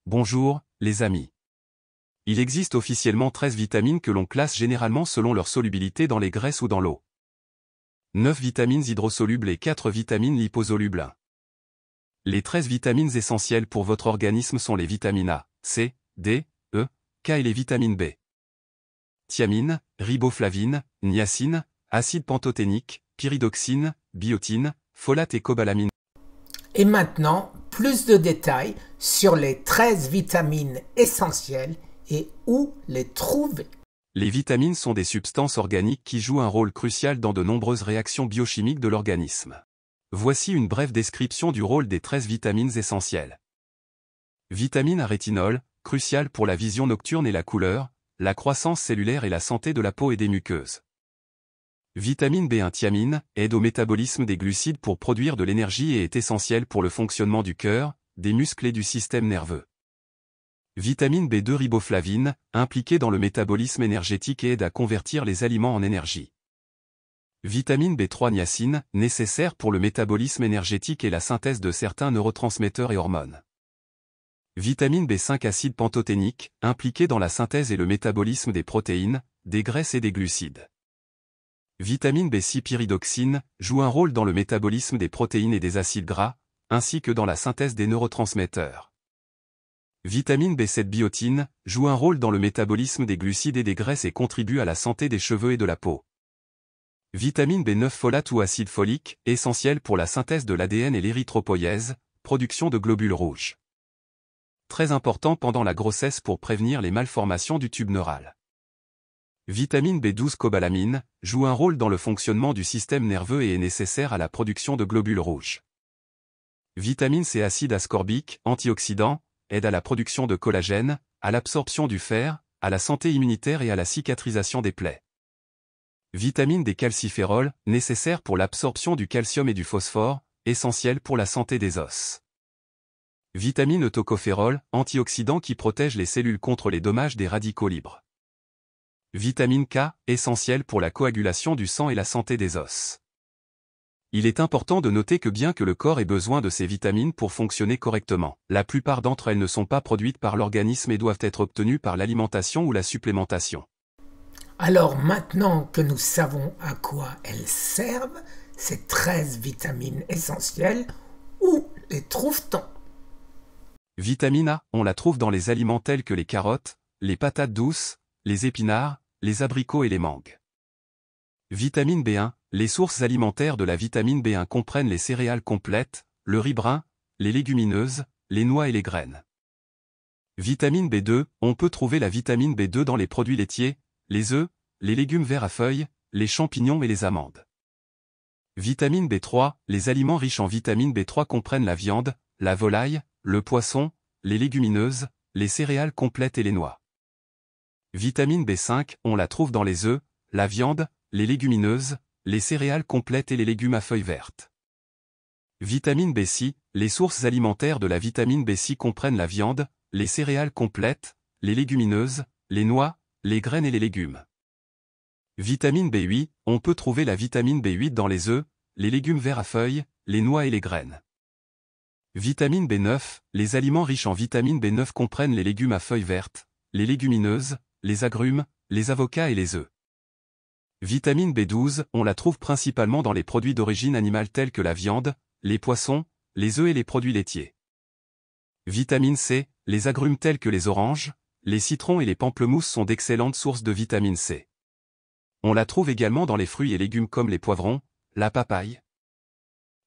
Bonjour, les amis. Il existe officiellement 13 vitamines que l'on classe généralement selon leur solubilité dans les graisses ou dans l'eau. 9 vitamines hydrosolubles et 4 vitamines liposolubles. Les 13 vitamines essentielles pour votre organisme sont les vitamines A, C, D, E, K et les vitamines B. Thiamine, riboflavine, niacine, acide pantothénique, pyridoxine, biotine, folate et cobalamine. Et maintenant, plus de détails sur les 13 vitamines essentielles et où les trouver. Les vitamines sont des substances organiques qui jouent un rôle crucial dans de nombreuses réactions biochimiques de l'organisme. Voici une brève description du rôle des 13 vitamines essentielles. Vitamine A rétinol, cruciale pour la vision nocturne et la couleur, la croissance cellulaire et la santé de la peau et des muqueuses. Vitamine B1 thiamine, aide au métabolisme des glucides pour produire de l'énergie et est essentielle pour le fonctionnement du cœur, des muscles et du système nerveux. Vitamine B2 riboflavine, impliquée dans le métabolisme énergétique et aide à convertir les aliments en énergie. Vitamine B3 niacine, nécessaire pour le métabolisme énergétique et la synthèse de certains neurotransmetteurs et hormones. Vitamine B5 acide pantothénique, impliquée dans la synthèse et le métabolisme des protéines, des graisses et des glucides. Vitamine B6 pyridoxine, joue un rôle dans le métabolisme des protéines et des acides gras, ainsi que dans la synthèse des neurotransmetteurs. Vitamine B7 biotine, joue un rôle dans le métabolisme des glucides et des graisses et contribue à la santé des cheveux et de la peau. Vitamine B9 folate ou acide folique, essentiel pour la synthèse de l'ADN et l'érythropoïèse, production de globules rouges. Très important pendant la grossesse pour prévenir les malformations du tube neural. Vitamine B12 cobalamine, joue un rôle dans le fonctionnement du système nerveux et est nécessaire à la production de globules rouges. Vitamine C acide ascorbique, antioxydant, aide à la production de collagène, à l'absorption du fer, à la santé immunitaire et à la cicatrisation des plaies. Vitamine D calciférol, nécessaire pour l'absorption du calcium et du phosphore, essentiel pour la santé des os. Vitamine E tocopherol, antioxydant qui protège les cellules contre les dommages des radicaux libres. Vitamine K, essentielle pour la coagulation du sang et la santé des os. Il est important de noter que bien que le corps ait besoin de ces vitamines pour fonctionner correctement, la plupart d'entre elles ne sont pas produites par l'organisme et doivent être obtenues par l'alimentation ou la supplémentation. Alors maintenant que nous savons à quoi elles servent, ces 13 vitamines essentielles, où les trouve-t-on? Vitamine A, on la trouve dans les aliments tels que les carottes, les patates douces, les épinards, les abricots et les mangues. Vitamine B1, les sources alimentaires de la vitamine B1 comprennent les céréales complètes, le riz brun, les légumineuses, les noix et les graines. Vitamine B2, on peut trouver la vitamine B2 dans les produits laitiers, les œufs, les légumes verts à feuilles, les champignons et les amandes. Vitamine B3, les aliments riches en vitamine B3 comprennent la viande, la volaille, le poisson, les légumineuses, les céréales complètes et les noix. Vitamine B5, on la trouve dans les œufs, la viande, les légumineuses, les céréales complètes et les légumes à feuilles vertes. Vitamine B6, les sources alimentaires de la vitamine B6 comprennent la viande, les céréales complètes, les légumineuses, les noix, les graines et les légumes. Vitamine B8, on peut trouver la vitamine B8 dans les œufs, les légumes verts à feuilles, les noix et les graines. Vitamine B9, les aliments riches en vitamine B9 comprennent les légumes à feuilles vertes, les légumineuses, les agrumes, les avocats et les œufs. Vitamine B12, on la trouve principalement dans les produits d'origine animale tels que la viande, les poissons, les œufs et les produits laitiers. Vitamine C, les agrumes tels que les oranges, les citrons et les pamplemousses sont d'excellentes sources de vitamine C. On la trouve également dans les fruits et légumes comme les poivrons, la papaye,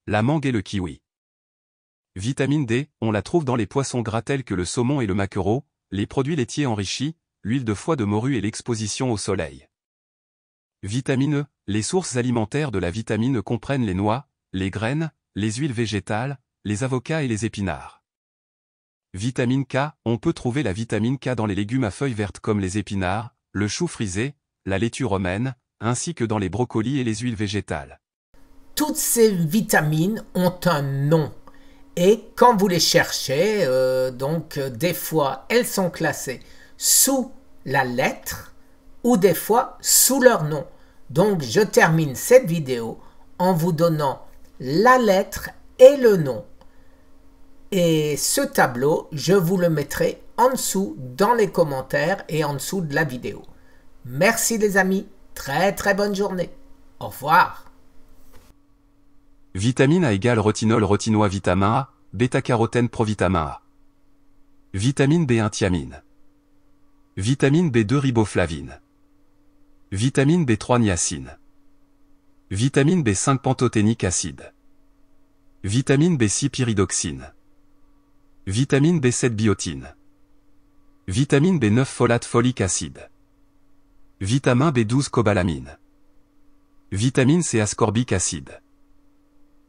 la mangue et le kiwi. Vitamine D, on la trouve dans les poissons gras tels que le saumon et le maquereau, les produits laitiers enrichis, l'huile de foie de morue et l'exposition au soleil. Vitamine E, les sources alimentaires de la vitamine E comprennent les noix, les graines, les huiles végétales, les avocats et les épinards. Vitamine K, on peut trouver la vitamine K dans les légumes à feuilles vertes comme les épinards, le chou frisé, la laitue romaine, ainsi que dans les brocolis et les huiles végétales. Toutes ces vitamines ont un nom. Et quand vous les cherchez, des fois elles sont classées sous la lettre ou des fois sous leur nom. Donc je termine cette vidéo en vous donnant la lettre et le nom. Et ce tableau, je vous le mettrai en dessous dans les commentaires et en dessous de la vidéo. Merci les amis, très très bonne journée. Au revoir. Vitamine A égale retinol retinois vitamin A, bêta-carotène provitamin A. Vitamine B1 thiamine. Vitamine B2 riboflavine. Vitamine B3 niacine. Vitamine B5 pantothénique acide. Vitamine B6 pyridoxine. Vitamine B7 biotine. Vitamine B9 folate folique acide. Vitamine B12 cobalamine. Vitamine C ascorbique acide.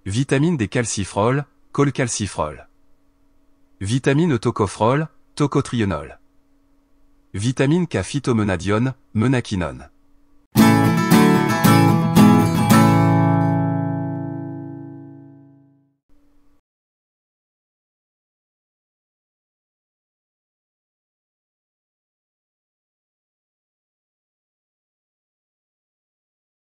Vitamine D calcifrol, colcalcifrol. Vitamine E tocopherol, tocotrienol. Vitamine K phytomenadione, menaquinone.